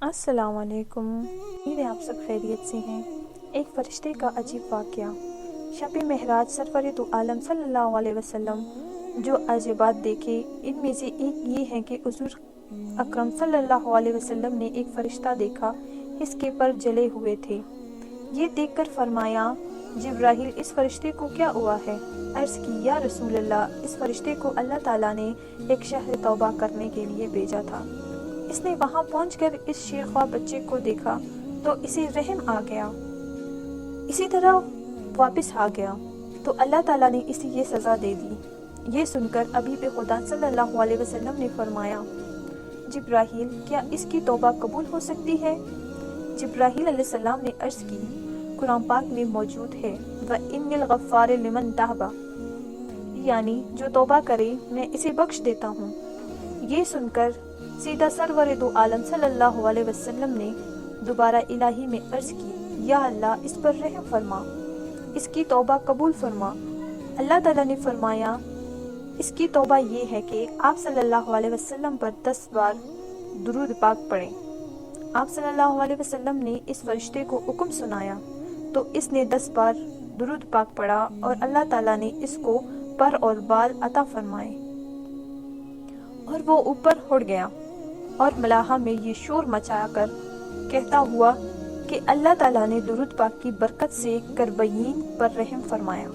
السلام علیکم، امید ہے آپ سب خیریت سے ہیں۔ ایک فرشتے کا عجیب واقعہ۔ شب معراج سرور دو عالم صلی اللہ علیہ وسلم جو عجیبات دیکھے، ان میں سے ایک یہ ہے کہ حضور اکرم صلی اللہ علیہ وسلم نے ایک فرشتہ دیکھا، اس کے پر جلے ہوئے تھے۔ یہ دیکھ کر فرمایا، جبرائیل اس فرشتے کو کیا ہوا ہے؟ عرض کی، یا رسول اللہ، اس فرشتے کو اللہ تعالیٰ نے ایک شہر توبہ کرنے کے لیے بھیجا تھا۔ اس نے وہاں پہنچ کر اس شیخوا بچے کو دیکھا تو اسے رحم آ گیا، اسی طرح واپس آ گیا تو اللہ تعالیٰ نے اسے یہ سزا دے دی۔ یہ سن کر حبیب خدا صلی اللہ علیہ وسلم نے فرمایا، جبرائیل، کیا اس کی توبہ قبول ہو سکتی ہے؟ جبرائیل علیہ السلام نے عرض کی، قرآن پاک میں موجود ہے، وَإِنِّ الْغَفَّارِ لِمَنْ تَابَ، یعنی جو توبہ کرے میں اسے بخش دیتا ہوں۔ یہ سن کر سیدھا سرور دو عالم صلی اللہ علیہ وسلم نے دوبارہ الہی میں عرض کی، یا اللہ، اس پر رحم فرما، اس کی توبہ قبول فرما۔ اللہ تعالیٰ نے فرمایا، اس کی توبہ یہ ہے کہ آپ صلی اللہ علیہ وسلم پر 10 بار درود پاک پڑھیں۔ آپ صلی اللہ علیہ وسلم نے اس فرشتے کو حکم سنایا تو اس نے 10 بار درود پاک پڑھا اور اللہ تعالیٰ نے اس کو پر اور بال عطا فرمائے اور وہ اوپر اڑ گیا اور ملاحہ میں یہ شور مچا کر کہتا ہوا کہ اللہ تعالیٰ نے درود پاک کی برکت سے کربیین پر رحم فرمایا۔